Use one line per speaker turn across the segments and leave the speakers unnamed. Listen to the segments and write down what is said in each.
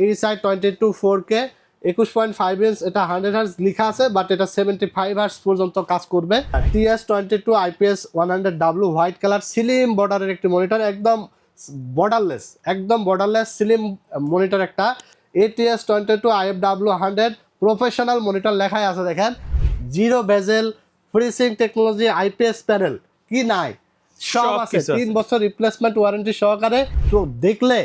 এই side 22 4K 21.5 inch, এটা 100 hertz লেখা আছে, বাট এটা 75 হার্জ পর্যন্ত কাজ করবে। TS22 IPS 100W white colour slim বর্ডারের একটি মনিটর, একদম বর্ডারলেস স্লিম মনিটর একটা। ATS22 IFW 100 প্রফেশনাল মনিটর লেখাই আছে, দেখেন জিরো বেজেল, ফ্রিসিং টেকনোলজি, IPS প্যানেল, কি নাই সব আছে। 3 বছর রিপ্লেসমেন্ট ওয়ারেন্টি সহকারে। তো দেখলে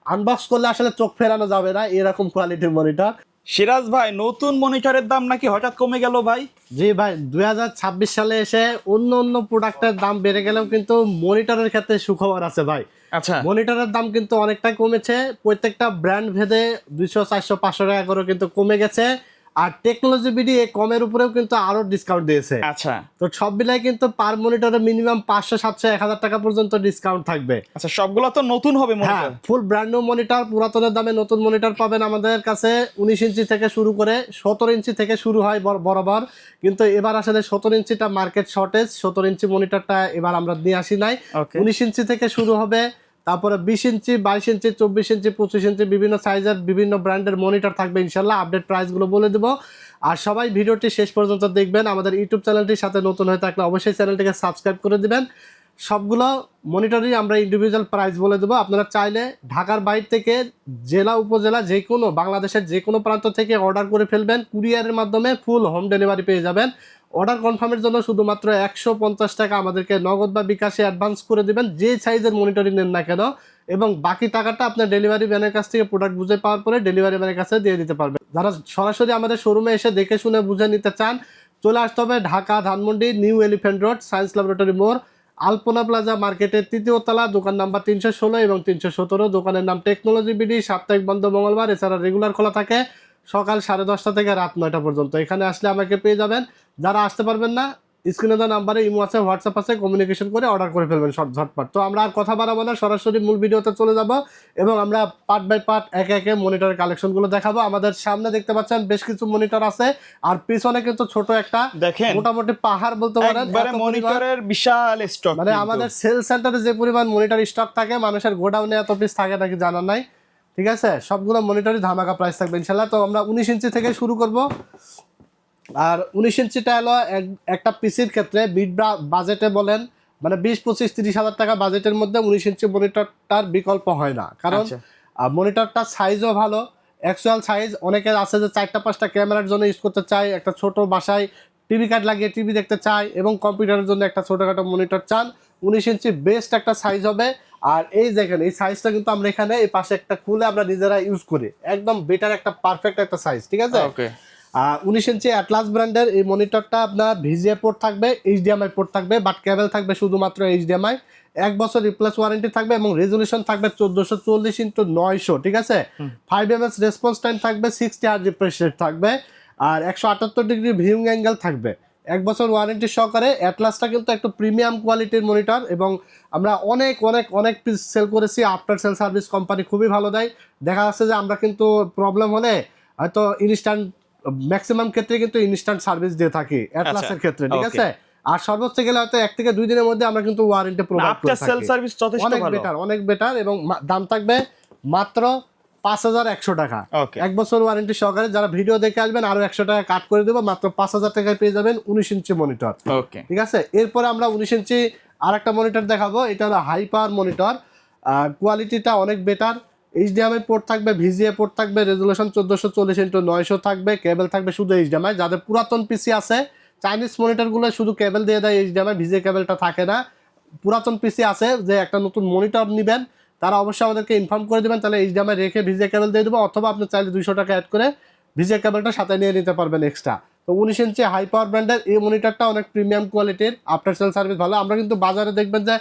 আনবক্স করলে আসলে চোখ ফেরানো যাবে না, এরকম কোয়ালিটির মনিটর।
সিরাজ ভাই, নতুন মনিটরের দাম নাকি হঠাৎ কমে গেল ভাই?
জি ভাই, 2026 সালে এসে অন্য প্রোডাক্টের দাম বেড়ে গেলেও কিন্তু মনিটরের ক্ষেত্রে সুখবর আছে ভাই।
আচ্ছা,
মনিটরের দাম কিন্তু অনেকটাই কমেছে, প্রত্যেকটা ব্র্যান্ড ভেদে 200 400 500 টাকা করে কিন্তু কমে গেছে। আর টেকনোলজি বিডি এই কমের উপরেও কিন্তু আরো ডিসকাউন্ট দিয়েছে।
আচ্ছা,
তো সব মিলাই কিন্তু পার মনিটরে মিনিমাম 500 700 1000 টাকা পর্যন্ত ডিসকাউন্ট থাকবে।
আচ্ছা, সবগুলো তো নতুন হবে monitor?
Full brand new monitor, পুরাতনের দামে নতুন মনিটর পাবেন আমাদের কাছে। 19 ইঞ্চি থেকে শুরু করে 17 ইঞ্চি থেকে শুরু হয় বরাবর, কিন্তু এবার আসলে 17 ইঞ্চিটা মার্কেট শর্টেজ, 17 ইঞ্চি মনিটরটা এবার আমরা নিয়ে আসি নাই। 19 ইঞ্চি থেকে শুরু হবে, তারপরে 20 ইঞ্চি, 22 ইঞ্চি, 24 ইঞ্চি, 25 ইঞ্চি বিভিন্ন সাইজের বিভিন্ন ব্র্যান্ডের মনিটর থাকবে ইনশাল্লাহ। আপডেট প্রাইসগুলো বলে দেবো। আর সবাই ভিডিওটি শেষ পর্যন্ত দেখবেন। আমাদের ইউটিউব চ্যানেলটির সাথে নতুন হয়ে থাকলে অবশ্যই চ্যানেলটিকে সাবস্ক্রাইব করে দিবেন। সবগুলো মনিটরই আমরা ইন্ডিভিজুয়াল প্রাইস বলে দেবো। আপনারা চাইলে ঢাকার বাইরে থেকে জেলা উপজেলা যে কোনো বাংলাদেশের যে কোনো প্রান্ত থেকে অর্ডার করে ফেলবেন, কুরিয়ারের মাধ্যমে ফুল হোম ডেলিভারি পেয়ে যাবেন। অর্ডার কনফার্মের জন্য শুধুমাত্র 150 টাকা আমাদেরকে নগদ বা বিকাশে অ্যাডভান্স করে দিবেন, যে সাইজের মনিটরই নেন না কেন, এবং বাকি টাকাটা আপনার ডেলিভারি ম্যানের কাছ থেকে প্রোডাক্ট বুঝে পাওয়ার পরে ডেলিভারি ম্যানের কাছে দিয়ে দিতে পারবেন। যারা সরাসরি আমাদের শোরুমে এসে দেখে শুনে বুঝে নিতে চান, চলে আসতে হবে Dhaka Dhanmondi new elephant road, science laboratory মোড়, আলপনা প্লাজা মার্কেটের 3য় তলা, দোকান নাম্বার 316 এবং 317। দোকানের নাম টেকনোলজি বিডি। সাপ্তাহিক বন্ধ মঙ্গলবার, এছাড়া রেগুলার খোলা থাকে সকাল 10:30 থেকে রাত 9টা পর্যন্ত। এখানে আসলে আমাকে পেয়ে যাবেন। যারা আসতে পারবেন না, স্ক্রিনে দেওয়া নাম্বারে ইমো আছে, হোয়াটসঅ্যাপ আছে, কমিউনিকেশন করে অর্ডার করে ফেলবেন ঝটপট। তো আমরা আর কথা বাড়াবো না, সরাসরি মূল ভিডিওতে চলে যাব এবং আমরা পার্ট বাই পার্ট একে একে মনিটরের কালেকশনগুলো দেখাবো। আমাদের সামনে দেখতে পাচ্ছেন বেশ কিছু মনিটর আছে, আর পিছনে কিন্তু ছোট একটা
দেখেন
মোটামুটি পাহাড় বলতে পারেন
মনিটরের বিশাল স্টক।
মানে আমাদের সেল সেন্টারে যে পরিমাণ মনিটর স্টক থাকে, মানুষের গোডাউনে এত পিস থাকে নাকি জানা নাই। ঠিক আছে, সবগুলো মনিটরই ধামাকা প্রাইস থাকবে ইনশাল্লাহ। তো আমরা 19 ইঞ্চি থেকে শুরু করব। আর 19 ইঞ্চিটা হলো একটা পিসির ক্ষেত্রে মিড বাজেটে বলেন, মানে 20 25 30 হাজার টাকা বাজেটের মধ্যে 19 ইঞ্চি মনিটরটার বিকল্প হয় না, কারণ মনিটরটার সাইজও ভালো, অ্যাকচুয়াল সাইজ। অনেকের আছে যে 4টা 5টা ক্যামেরার জন্য ইউজ করতে চায়, একটা ছোট বাসায় টিভি কার্ড লাগিয়ে টিভি দেখতে চায়, এবং কম্পিউটারের জন্য একটা ছোটোখাটো মনিটর চান, 19 ইঞ্চি বেস্ট একটা সাইজ হবে। আর এই দেখেন, এই সাইজটা কিন্তু আমরা এখানে এই পাশে একটা খুলে আমরা নিজেরা ইউজ করি, একদম বেটার একটা পারফেক্ট একটা সাইজ। ঠিক আছে, 19 ইঞ্চি অ্যাটলাস ব্র্যান্ডের এই মনিটরটা আপনার ভিজিএ পোর্ট থাকবে, এইচডিএমআই পোর্ট থাকবে, বাট কেবল থাকবে শুধুমাত্র এইচডিএমআই। 1 বছর রিপ্লেস ওয়ারেন্টি থাকবে এবং রেজলিউশন থাকবে 1440x900। ঠিক আছে, 5ms রেসপন্স টাইম থাকবে, 60 হার্জ রিফ্রেশ রেট থাকবে, আর 178 ডিগ্রি ভিউইং অ্যাঙ্গেল থাকবে। 1 বছর ওয়ারেন্টি সহকারে। অ্যাটলাসটা কিন্তু একটু প্রিমিয়াম কোয়ালিটির মনিটর, এবং আমরা অনেক অনেক অনেক পিস সেল করেছি। আফটার সেল সার্ভিস কোম্পানি খুবই ভালো দেয়। দেখা যাচ্ছে যে আমরা কিন্তু প্রবলেম হলে হয়তো ইনস্ট্যান্ট, ম্যাক্সিমাম ক্ষেত্রে কিন্তু ইনস্ট্যান্ট সার্ভিস দিয়ে থাকি অ্যাটলাসের ক্ষেত্রে। ঠিক আছে, আর সর্বোচ্চ গেলে হয়তো 1 থেকে 2 দিনের মধ্যে আমরা কিন্তু ওয়ারেন্টি প্রোভাইড করে থাকি।
সেল সার্ভিস যথেষ্ট ভালো,
অনেক বেটার, এবং দাম থাকবে মাত্র 5100 টাকা। 1 বছর ওয়ারেন্টি সহকারে। যারা ভিডিও দেখে আসবেন আরো 100 টাকা কাট করে দেবো, মাত্র 5000 টাকায় পেয়ে যাবেন 19 ইঞ্চি মনিটর। ঠিক আছে, এরপরে আমরা 19 ইঞ্চি আর একটা মনিটর দেখাবো। এটা হলো হাই পাওয়ার মনিটর, কোয়ালিটিটা অনেক বেটার। এইচডিএমআই পোর্ট থাকবে, ভিজিএ পোর্ট থাকবে, রেজুলেশন 1440x900 থাকবে, কেবল থাকবে শুধু এইচডিএমআই। যাদের পুরাতন পিসি আছে, চাইনিজ মনিটরগুলো শুধু কেবল দিয়ে দেয়, এইচডিএমআই ভিজিএ কেবলটা থাকে না। পুরাতন পিসি আছে যে একটা নতুন মনিটর নেবেন, তারা অবশ্যই আমাদেরকে ইনফর্ম করে দেবেন, তাহলে এইচডিএমআই রেখে ভিজিএ কেবল দিয়ে দেবো, অথবা আপনি চাইলে 200 টাকা অ্যাড করে ভিজিএ কেবলটা সাথে নিয়ে নিতে পারবেন এক্সট্রা। তো 19 ইঞ্চি হাই পাওয়ার ব্র্যান্ডের এই মনিটরটা অনেক প্রিমিয়াম কোয়ালিটির, আফটার সেল সার্ভিস ভালো। আমরা কিন্তু বাজারে দেখবেন যে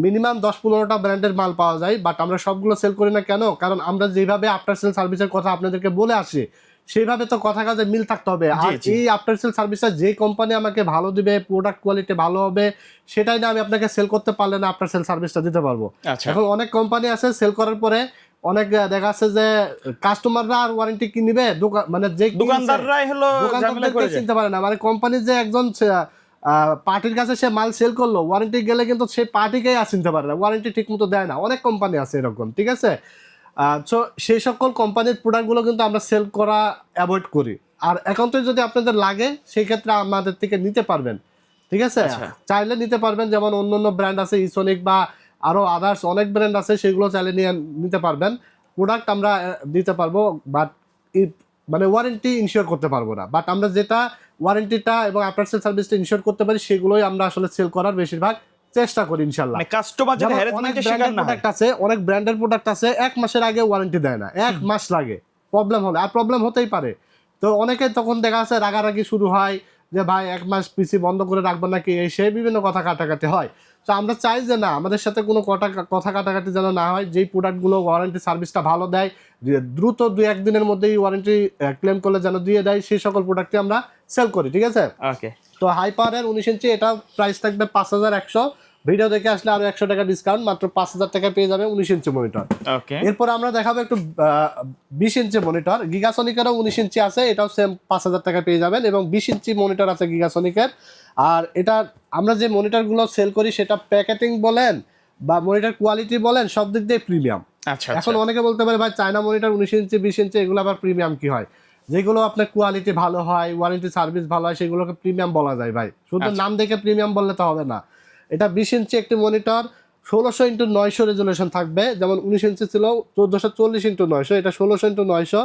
মিনিমাম 10-15টা ব্র্যান্ডের মাল পাওয়া যায়, বাট আমরা সবগুলো সেল করি না কেন, কারণ আমরা যেভাবে আফটার সেল সার্ভিসের কথা আপনাদেরকে বলে আসি, সেইভাবে তো কথা কাজে মিল থাকতে হবে। আর এই আফটার সেল সার্ভিসটা যে কোম্পানি আমাকে ভালো দিবে, প্রোডাক্ট কোয়ালিটি ভালো হবে, সেটাই না আমি আপনাকে সেল করতে পারলে না আফটার সেল সার্ভিসটা দিতে পারবো। এখন অনেক কোম্পানি আছে সেল করার পরে অনেক দেখা যাচ্ছে যে কাস্টমাররা আর ওয়ারেন্টি কি নিবে, মানে যে
দোকানদাররাই হলো
চিনতে পারে না, মানে কোম্পানির যে একজন পার্টির কাছে সে মাল সেল করলো, ওয়ারেন্টি গেলে কিন্তু সে পার্টিকেই আর চিনতে পারে না, ওয়ারেন্টি ঠিক মতো দেয় না। অনেক কোম্পানি আছে এরকম। ঠিক আছে, সো সেই সকল কোম্পানির প্রোডাক্টগুলো কিন্তু আমরা সেল করা অ্যাভয়েড করি। আর একান্তই যদি আপনাদের লাগে সেই ক্ষেত্রে আমাদের থেকে নিতে পারবেন, ঠিক আছে?
আচ্ছা।
চাইলে নিতে পারবেন, যেমন অন্য অন্য ব্র্যান্ড আছে, ইসোনিক বা আরও আদার্স অনেক ব্র্যান্ড আছে, সেগুলো চাইলে নিতে পারবেন। প্রোডাক্ট আমরা দিতে পারবো, বাট মানে ওয়ারেন্টি ইনশিওর করতে পারবো না। বাট আমরা যেটা ওয়ারেন্টিটা এবং আফটার সেল সার্ভিসটা ইনশিওর করতে পারি সেগুলোই আমরা আসলে সেল করার বেশিরভাগ চেষ্টা করি ইনশাল্লাহ।
মানে কাস্টমার যদি
অনেক
হ্যারাসমেন্টের শিকার
ব্র্যান্ডের
না হয়।
প্রোডাক্ট আছে, অনেক ব্র্যান্ডের প্রোডাক্ট আছে 1 মাসের আগে ওয়ারেন্টি দেয় না, 1 মাস লাগে প্রবলেম হলে। আর প্রবলেম হতেই পারে, তো অনেকে তখন দেখা যাচ্ছে রাগারাগি শুরু হয় যে ভাই 1 মাস পিসি বন্ধ করে রাখবেন নাকি, এই সেই বিভিন্ন কথা কাটাকাটি হয়। তো আমরা চাই যে না, আমাদের সাথে কোনো কথা কাটাকাটি যেন না হয়। যেই প্রোডাক্টগুলো ওয়ারেন্টি সার্ভিসটা ভালো দেয়, দ্রুত 2-1 দিনের মধ্যেই ওয়ারেন্টি ক্লেম করলে যেন দিয়ে দেয়, সেই সকল প্রোডাক্টই আমরা সেল করি, ঠিক আছে?
ওকে।
তো হাই পাওয়ারের 19 ইঞ্চি এটা প্রাইস থাকবে 5100। ভিডিও দেখে আসলে আরো 100 টাকা ডিসকাউন্ট, মাত্র 5000 টাকায় পেয়ে যাবে 19 ইঞ্চি মনিটর।
ওকে।
এরপর আমরা দেখাবো একটু 20 ইঞ্চি মনিটর। গিগাসনিকেরও 19 ইঞ্চি আছে, এটাও সেম 5000 টাকায় পেয়ে যাবেন, এবং 20 ইঞ্চি মনিটর আছে গিগাসনিকের। আর এটা আমরা যে মনিটরগুলো সেল করি সেটা প্যাকেটিং বলেন বা মনিটর কোয়ালিটি বলেন, সব দিক দিয়ে প্রিমিয়াম।
আচ্ছা।
এখন অনেকে বলতে পারে ভাই চায়না মনিটর 19 ইঞ্চি 20 ইঞ্চি এগুলো আবার প্রিমিয়াম কি হয়? যেগুলো আপনার কোয়ালিটি ভালো হয়, ওয়ারেন্টি সার্ভিস ভালো হয়, সেগুলোকে প্রিমিয়াম বলা যায় ভাই। শুধু নাম দেখে প্রিমিয়াম বললে তো হবে না। এটা 20 ইঞ্চি একটি মনিটর, 1600x900 রেজুলেশন থাকবে। যেমন 19 ইঞ্চি ছিল 1440x900, এটা 1600x900।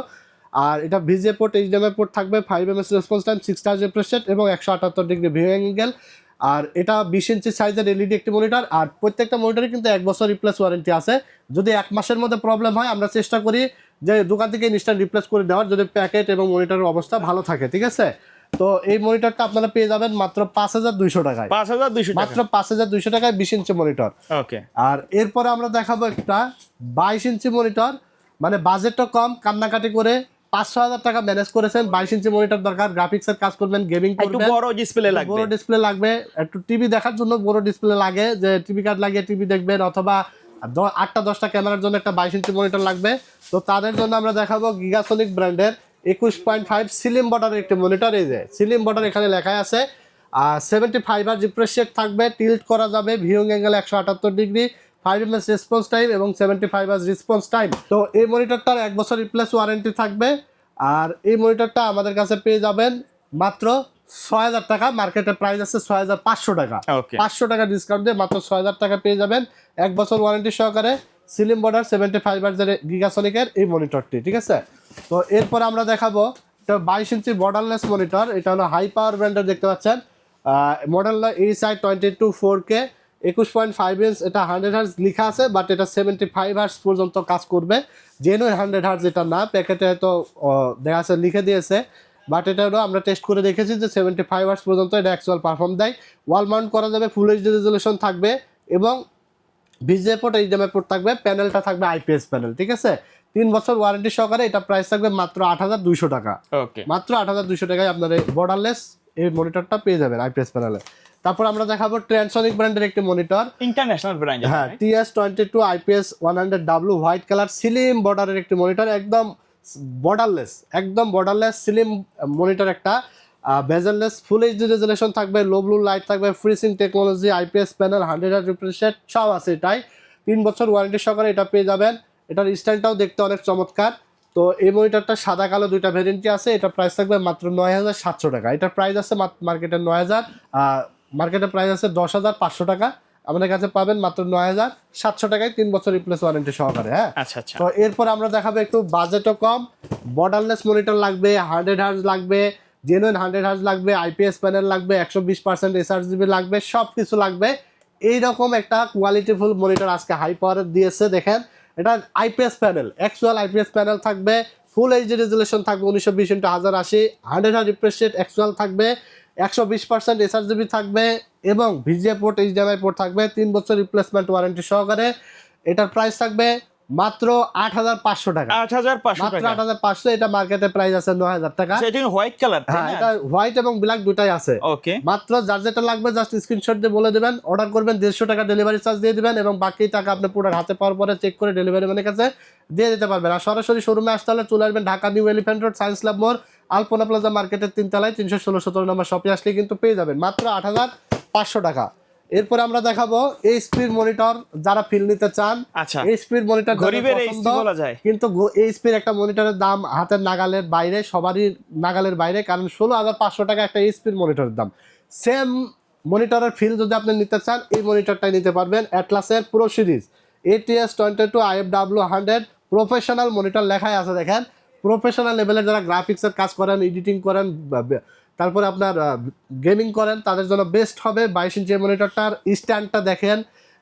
আর এটা ভিজিএ পোর্ট, এইচডিএমআই পোর্ট থাকবে, 5ms response time, 6 touch refresh rate এবং 178 ডিগ্রি ভিউইং অ্যাঙ্গেল। আর এটা 20 ইঞ্চি সাইজের এলইডি একটি মনিটর। আর প্রত্যেকটা মনিটরে কিন্তু 1 বছর রিপ্লেস ওয়ারেন্টি আছে। যদি 1 মাসের মধ্যে প্রবলেম হয় আমরা চেষ্টা করি যে দোকান থেকে ইনস্ট্যান্ট রিপ্লেস করে দেওয়ার, যদি প্যাকেট এবং মনিটরের অবস্থা ভালো থাকে, ঠিক আছে? তো এই মনিটরটা আপনারা পেয়ে যাবেন মাত্র 5200 টাকায়।
5200 টাকা,
মাত্র 5200 টাকায় 20 ইঞ্চি মনিটর।
ওকে।
আর এরপরে আমরা দেখাবো একটা 22 ইঞ্চি মনিটর, মানে বাজেটটা কম, কান্নাকাটি করে 500,000 টাকা ম্যানেজ করেছেন। 22 ইঞ্চি মনিটর দরকার, গ্রাফিক্সের কাজ করবেন, গেমিং
একটু
করবেন,
বড় ডিসপ্লে লাগবে।
বড় ডিসপ্লে লাগবে, একটু টিভি দেখার জন্য বড় ডিসপ্লে লাগে, যে টিভি কার্ড লাগিয়ে টিভি দেখবেন, অথবা 8টা-10টা ক্যামেরার জন্য একটা 22 ইঞ্চি মনিটর লাগবে। তো তাদের জন্য আমরা দেখাবো গিগাসনিক ব্র্যান্ডের 21.5 স্লিম বর্ডারের একটি মনিটর। এই যে স্লিম বর্ডার এখানে লেখা আছে। 75 রিফ্রেশ রেট থাকবে, টিল্ট করা যাবে, viewing angle 178 degree, 5ms response time এবং 75 রেসপন্স টাইম। তো এই মনিটরটার 1 বছর রিপ্লেস ওয়ারেন্টি থাকবে। আর এই মনিটরটা আমাদের কাছে পেয়ে যাবেন মাত্র 6000 টাকা। মার্কেটের প্রাইস আছে 6500 টাকা।
ওকে।
500 টাকা ডিসকাউন্ট দিয়ে মাত্র 6000 টাকা পেয়ে যাবেন 1 বছর ওয়ারেন্টি সহকারে স্লিম বর্ডার 75 হার্জের গিগাসনিকের এই মনিটরটি, ঠিক আছে? তো এরপর আমরা দেখাবো এটা 22 ইঞ্চি বর্ডারলেস মনিটর। এটা হলো হাই পাওয়ার ব্র্যান্ডের, দেখতে পাচ্ছেন। মডেল হলো ESI 22 4K 21.5 ইঞ্চ। এটা 100 হার্জ লেখা আছে, বাট এটা 75 হার্জ পর্যন্ত কাজ করবে। জেনুইন 100 হার্জ এটা না, প্যাকেটে হয়তো দেখা আছে লিখে দিয়েছে, বাট এটা হলো আমরা টেস্ট করে দেখেছি যে 75 হার্জ পর্যন্ত এটা অ্যাকচুয়াল পারফর্ম দেয়। ওয়াল মাউন্ট করা যাবে, ফুল এইচডি রেজুলেশন থাকবে, এবং ভিজিএ পোর্ট, এইচডিএমআই পোর্ট থাকবে, প্যানেলটা থাকবে আইপিএস প্যানেল, ঠিক আছে? 3 বছর ওয়ারেন্টি সহকারে। এটা প্রাইস থাকবে মাত্র 8200 টাকা।
ওকে।
মাত্র 8200 টাকায় আপনার এই বর্ডারলেস এই মনিটরটা পেয়ে যাবেন আইপিএস প্যানেলে। তারপর আমরা দেখাবো ট্রান্সনিক ব্র্যান্ডের একটি মনিটর।
International brand.
হ্যাঁ, TS22 IPS 100W white colour slim বর্ডারের একটি মনিটর, একদম বর্ডারলেস স্লিম মনিটর একটা, বেজেললেস, ফুল এইচডি রেজুলেশন থাকবে, লো ব্লু লাইট থাকবে, ফ্রিসিং technology, IPS panel, 100 hertz refresh rate সব আছে এটাই। 3 বছর ওয়ারেন্টি সহকারে এটা পেয়ে যাবেন। এটার স্ট্যান্ডটাও দেখতে অনেক চমৎকার। তো এই মনিটরটা সাদা কালো দুইটা ভ্যারিয়েন্টই আছে। এটা প্রাইস থাকবে মাত্র 9700 টাকা। এটার প্রাইস আছে মার্কেটের 9000, মার্কেটের প্রাইস আছে 10500 টাকা। আমাদের কাছে পাবেন মাত্র 9700 টাকায় 3 বছর রিপ্লেস ওয়ারেন্টি সহকারে। হ্যাঁ,
আচ্ছা আচ্ছা।
তো এরপর আমরা দেখাবো একটু বাজেটও কম, বর্ডারলেস মনিটর লাগবে, 100 হার্জ লাগবে, জেনুইন 100 হার্জ লাগবে, আইপিএস প্যানেল লাগবে, 120% এসআরজিবি লাগবে, সব কিছু লাগবে। এইরকম একটা কোয়ালিটিফুল মনিটর আজকে হাই পাওয়ারের দিয়েছে। দেখেন, এটা IPS panel, actual IPS panel থাকবে, ফুল এইচডি রেজুলেশন থাকবে 1920x1080, 100 hertz refresh rate actual থাকবে, 120% এসআরজিবি থাকবে, এবং ভিজিএ পোর্ট, এইচডিএমআই পোর্ট থাকবে, 3 বছর রিপ্লেসমেন্ট ওয়ারেন্টি সহকারে। এটার প্রাইস থাকবে মাত্র 8500 টাকা।
8500
মাত্র
টাকা।
8500। এটা মার্কেটে প্রাইস আছে 9000 টাকা।
সেটা হোয়াইট কালার।
হ্যাঁ, এটা হোয়াইট এবং ব্ল্যাক দুটাই আছে।
ওকে।
মাত্র যার যেটা লাগবে জাস্ট স্ক্রিনশট দিয়ে বলে দেবেন, অর্ডার করবেন, 150 টাকা ডেলিভারি চার্জ দিয়ে দিবেন, এবং বাকি টাকা আপনি পুরো হাতে পাওয়ার পরে চেক করে ডেলিভারি ম্যানের কাছে দিয়ে দিতে পারবেন। আর সরাসরি শোরুমে আসতে হলে চলে আসবেন Dhaka new elephant road, science lab মোড়, আলপনা প্লাজা মার্কেটের 3 তলায় 316-17 নম্বর শপে আসলে কিন্তু পেয়ে যাবেন মাত্র 8500 টাকা। এরপরে আমরা দেখাবো এইচপির মনিটর, যারা ফিল নিতে চান।
আচ্ছা,
এইচপির মনিটর
গরিবের HP বলা যায়,
কিন্তু এইচপির একটা মনিটরের দাম হাতের নাগালের বাইরে, সবারই নাগালের বাইরে, কারণ 16,500 টাকা একটা এইচপির মনিটরের দাম। সেম মনিটরের ফিল যদি আপনি নিতে চান, এই মনিটরটাই নিতে পারবেন। অ্যাটলাসের pro series ATS 22 IFW 100 professional monitor লেখাই আছে, দেখেন প্রফেশনাল লেভেলের যারা গ্রাফিক্সের কাজ করেন, এডিটিং করেন, তারপরে আপনার গেমিং করেন, তাদের জন্য বেস্ট হবে 22 ইঞ্চি মনিটরটার। স্ট্যান্ডটা দেখেন,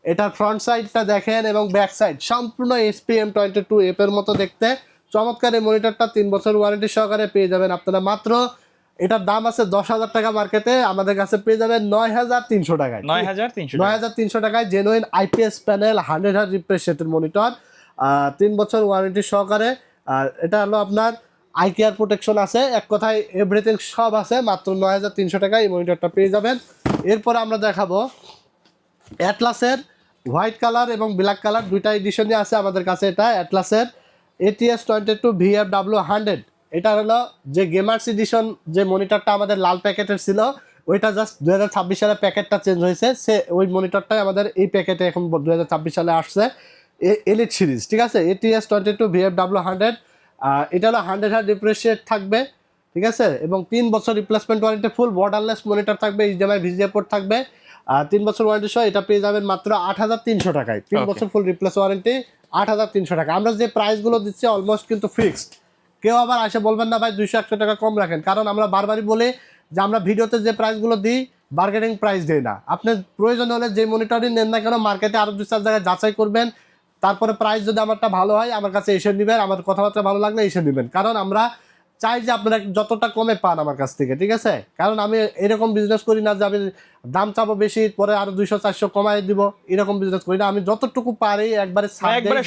এটার ফ্রন্ট সাইডটা দেখেন এবং ব্যাক সাইড সম্পূর্ণ SPM22 এর মতো দেখতে চমৎকার। এই মনিটরটা 3 বছর ওয়ারেন্টি সহকারে পেয়ে যাবেন আপনারা মাত্র, এটার দাম আছে 10,000 টাকা মার্কেটে, আমাদের কাছে পেয়ে যাবেন 9,300 টাকায়। 9,300 টাকায় genuine IPS panel 100 Hz refresh রেটের মনিটর, 3 বছর ওয়ারেন্টি সহকারে। আর এটা হলো আপনার আই কেয়ার প্রোটেকশন আছে, এক কথায় এভরিথিং সব আছে, মাত্র 9,300 টাকায় এই মনিটরটা পেয়ে যাবেন। এরপরে আমরা দেখাবো অ্যাটলাসের হোয়াইট কালার এবং ব্ল্যাক কালার দুইটা এডিশনই আছে আমাদের কাছে। এটা অ্যাটলাসের ATS 22 VFW 100, এটা হলো যে গেমার্স এডিশন যে মনিটরটা আমাদের লাল প্যাকেটের ছিল, ওইটা জাস্ট 2026 সালে প্যাকেটটা চেঞ্জ হয়েছে, সে ওই মনিটরটাই আমাদের এই প্যাকেটে এখন 2026 সালে আসছে, এলিট সিরিজ, ঠিক আছে। ATS 22 VFW 100, এটা হলো 100 Hz রিফ্রেশ রেট থাকবে, ঠিক আছে, এবং 3 বছর রিপ্লেসমেন্ট ওয়ারেন্টি, ফুল বর্ডারলেস মনিটর থাকবে, HDMI VGA পোর্ট থাকবে, 3 বছর ওয়ারেন্টি সহ এটা পেয়ে যাবেন মাত্র 8,300 টাকায়। 3 বছর ফুল রিপ্লেস ওয়ারেন্টি, 8,300 টাকা। আমরা যে প্রাইসগুলো দিচ্ছি অলমোস্ট কিন্তু ফিক্সড, কেউ আবার এসে বলবেন না ভাই 200-100 টাকা কম রাখেন, কারণ আমরা বারবারই বলি যে আমরা ভিডিওতে যে প্রাইসগুলো দিই বার্গেনিং প্রাইস দিই না। আপনি প্রয়োজন হলে যে মনিটরই নেন না কেন মার্কেটে আরও 2-4 জায়গায় যাচাই করবেন, তারপরে প্রাইস যদি আমারটা ভালো হয় আমার কাছে এসে নেবেন, আমার কথাবার্তা ভালো লাগলে এসে নেবেন, কারণ আমরা চাই যে আপনারা যতটা কমে পান আমার কাছ থেকে, ঠিক আছে। কারণ আমি এরকম বিজনেস করি না যে আমি দাম চাবো বেশি পরে আরো 200-400 কমাই দিব, এরকম বিজনেস করি না। আমি যতটুকু পারি একবারে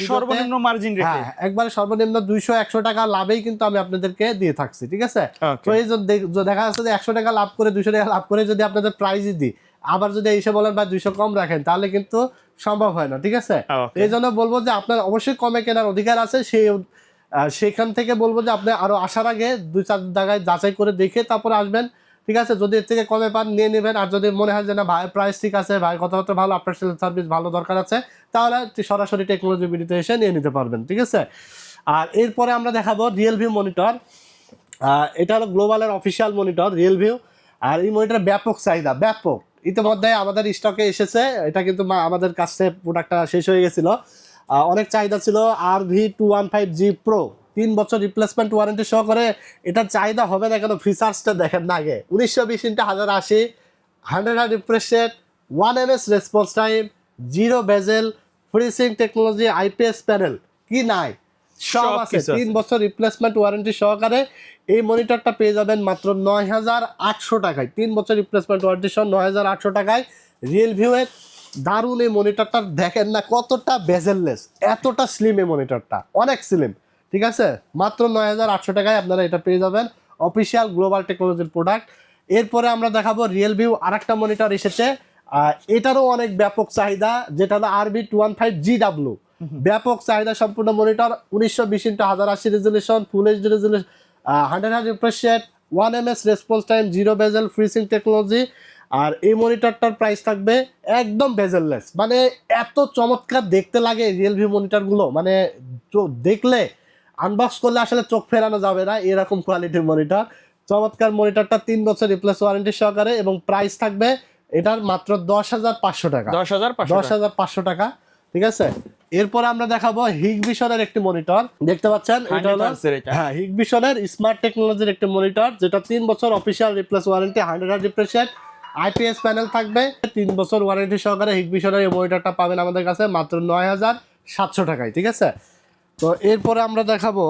সর্বনিম্ন মার্জিন রেখে,
একবারে সর্বনিম্ন 200-100 টাকা লাভেই কিন্তু আমি আপনাদেরকে দিয়ে থাকছি, ঠিক আছে। তো এই যে দেখা যাচ্ছে যে 100 টাকা লাভ করে 200 টাকা লাভ করে যদি আপনাদের প্রাইজই দিই, আবার যদি এসে বলেন বা 200 কম রাখেন, তাহলে কিন্তু সম্ভব হয় না, ঠিক আছে। এই জন্য বলবো যে আপনার অবশ্যই কমে কেনার অধিকার আছে, সেখান থেকে বলবো যে আপনি আরো আসার আগে 2-4 জায়গায় যাচাই করে দেখে তারপরে আসবেন, ঠিক আছে। যদি এর থেকে কমে পান নিয়ে নেবেন, আর যদি মনে হয় যে না ভাই প্রাইস ঠিক আছে, ভাই কথাবার্তা ভালো, আপনার সেল সার্ভিস ভালো দরকার আছে, তাহলে সরাসরি টেকনোলজি ভিডিওতে এসে নিয়ে নিতে পারবেন, ঠিক আছে। আর এরপরে আমরা দেখাবো রিয়েলভিউ মনিটর, এটা হলো গ্লোবালের অফিসিয়াল মনিটর রিয়েলভিউ। আর এই মনিটরের ব্যাপক চাহিদা, ব্যাপক, ইতিমধ্যে আমাদের স্টকে এসেছে, এটা কিন্তু আমাদের কাছে প্রোডাক্টটা শেষ হয়ে গেছিল, অনেক চাহিদা ছিল। RV215G Pro 3 বছর রিপ্লেসমেন্ট ওয়ারেন্টি সহকারে, এটার চাহিদা হবে না কেন, ফিচার্সটা দেখেন না আগে। 1920x1080 100 Hz refresh rate, 1 ms response time, 0 বেজেল, ফ্রিজিং টেকনোলজি, IPS প্যানেল, কি নাই সব আছে। 3 বছর রিপ্লেসমেন্ট ওয়ারেন্টি সহকারে এই মনিটরটা পেয়ে যাবেন মাত্র 9,800 টাকায়। 3 বছর রিপ্লেসমেন্ট ওয়ারেন্টি সহ 9,800 টাকায় রিয়েলভিউ এর দারুণ এই মনিটরটা। দেখেন না কতটা বেজেললেস, এতটা স্লিম এই মনিটরটা, অনেক স্লিম, ঠিক আছে। মাত্র 9,800 টাকায় আপনারা এটা পেয়ে যাবেন, অফিসিয়াল গ্লোবাল টেকনোলজির প্রোডাক্ট। এরপরে আমরা দেখাবো রিয়েলভিউ আরেকটা মনিটর এসেছে, এটারও অনেক ব্যাপক চাহিদা, যেটা হলো RV215GW, ব্যাপক চাহিদা সম্পূর্ণ মনিটর, 1920x1080 রেজুলেশন, ফুল HD resolution, 100 Hz refresh rate, 1 ms response time, 0 বেজেল, ফ্রিজিং টেকনোলজি। আর এই মনিটরটার প্রাইস থাকবে একদম বেজেললেস, মানে এত চমৎকার দেখতে লাগে রিয়েলভিউ মনিটরগুলো, মানে দেখলে আনবক্স করলে আসলে চোখ ফেরানো যাবে না, এরকম কোয়ালিটির মনিটর। চমৎকার মনিটরটা 3 বছর রিপ্লেস ওয়ারেন্টি সহকারে, এবং প্রাইস থাকবে এটার মাত্র 10,500 টাকা, 10,500 টাকা, ঠিক আছে। এরপর আমরা দেখাবো হিগবিশনের একটি মনিটর, দেখতে পাচ্ছেন এটা হলো হিগবিশনের স্মার্ট টেকনোলজির একটি মনিটর, যেটা 3 বছর official replace warranty, 100 Hz refresh rate, IPS panel থাকবে, 3 বছর ওয়ারেন্টি সহকারে হিগবিশনের এই মনিটরটা পাবেন আমাদের কাছে মাত্র 9,700 টাকায়, ঠিক আছে। তো এরপরে আমরা দেখাবো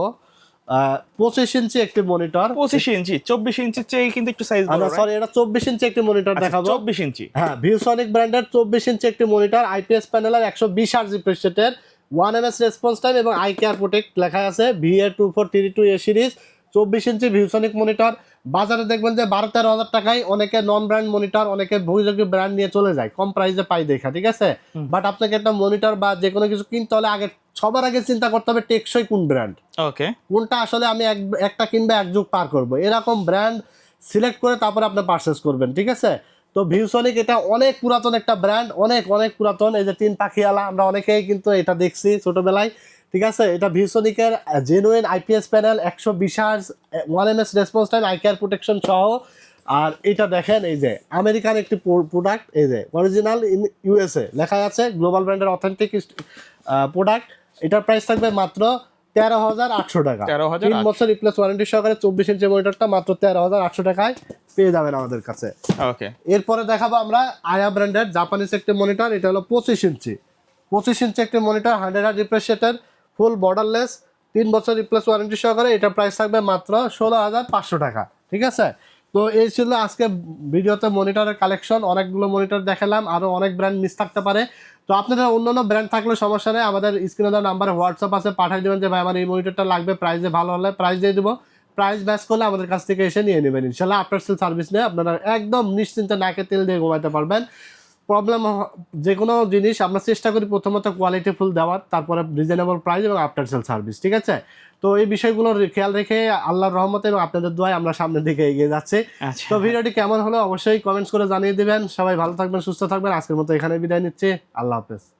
25 ইঞ্চি একটি মনিটর,
25 ইঞ্চি 24 ইঞ্চির চেয়ে কিন্তু একটু সাইজ বড়,
সরি এটা 24 ইঞ্চি একটি মনিটর দেখাবো,
24 ইঞ্চি,
হ্যাঁ ভিউসনিক ব্র্যান্ডের 24 ইঞ্চি একটি মনিটর, IPS প্যানেলের 120 Hz রিফ্রেশ রেটের, 1 ms রেসপন্স টাইম এবং আই কেয়ার প্রোটেক্ট লেখা আছে, VA2432A সিরিজ, 24 ইঞ্চি ভিউসনিক মনিটর। বাজারে দেখবেন যে 12-13 হাজার টাকায় অনেকে নন ব্র্যান্ড মনিটর, অনেকে বহির্জাগতিক ব্র্যান্ড নিয়ে চলে যায়, কম প্রাইসে পাই দেখা, ঠিক আছে। বাট আপনাকে একটা মনিটর বা যে কোনো কিছু কিনতে হলে সবার আগে চিন্তা করতে হবে টেকসই কোন ব্র্যান্ড,
ওকে,
কোনটা আসলে আমি একটা কিনবে এক যুগ পার করবো, এরকম ব্র্যান্ড সিলেক্ট করে তারপরে আপনি পারচেস করবেন, ঠিক আছে। তো ভিউসনিক এটা অনেক পুরাতন একটা ব্র্যান্ড, অনেক অনেক পুরাতন। এই যে 3 পাখিওয়ালা আমরা অনেকেই কিন্তু এটা দেখছি ছোটবেলায়, ঠিক আছে। এটা ভিউসনিকের genuine IPS panel, 120 hertz, 1 ms response time, eye care protection সহ। আর এটা দেখেন, এই যে আমেরিকান একটি প্রোডাক্ট, এই যে অরিজিনাল ইন ইউএসএ লেখা আছে, গ্লোবাল ব্র্যান্ডের অথেন্টিক প্রোডাক্ট। এটার প্রাইস থাকবে মাত্র 13,800 টাকা।
13,800
3 বছর রিপ্লেস ওয়ারেন্টি সহকারে 24 ইঞ্চি মনিটরটা মাত্র 13,800 টাকায় পেয়ে যাবেন আমাদের কাছে।
ওকে,
এরপরে দেখাবো আমরা আয়া ব্র্যান্ডের জাপানিজ একটি মনিটর। এটা হলো 25 ইঞ্চি, 25 ইঞ্চি একটি মনিটর, 100 হার্জ রিফ্রেশ রেটের, ফুল বর্ডারলেস, 3 বছর রিপ্লেস ওয়ারেন্টি সহকারে। এটা প্রাইস থাকবে মাত্র 16,500 টাকা, ঠিক আছে। তো এই ছিল আজকে ভিডিওতে মনিটরের কালেকশন। অনেকগুলো মনিটর দেখালাম, আরও অনেক ব্র্যান্ড মিস থাকতে পারে। তো আপনাদের অন্যান্য ব্র্যান্ড থাকলে সমস্যা নেই, আমাদের স্ক্রিনে দেওয়া নাম্বারে হোয়াটসঅ্যাপ আছে, পাঠিয়ে দেবেন যে ভাই আমার এই মনিটরটা লাগবে, প্রাইসে ভালো হলে প্রাইস দিয়ে দেবো। প্রাইস ব্যাচ করলে আমাদের কাছ থেকে এসে নিয়ে নেবেন ইনশাল্লাহ। আফটার সেল সার্ভিস নিয়ে আপনারা একদম নিশ্চিন্তে নাকে তেল দিয়ে ঘুমাতে পারবেন। প্রবলেম যে কোনো জিনিস আমরা চেষ্টা করি প্রথমত কোয়ালিটিফুল দেওয়ার, তারপরে রিজনেবল প্রাইস এবং আফটার সেল সার্ভিস, ঠিক আছে। তো এই বিষয়গুলো খেয়াল রেখে আল্লাহর রহমতে এবং আপনাদের দোয়ায় আমরা সামনের দিকে এগিয়ে যাচ্ছি।
আচ্ছা।
তো ভিডিওটি কেমন হলো অবশ্যই কমেন্টস করে জানিয়ে দিবেন। সবাই ভালো থাকবেন, সুস্থ থাকবেন। আজকের মতো এখানে বিদায় নিচ্ছি, আল্লাহ হাফেজ।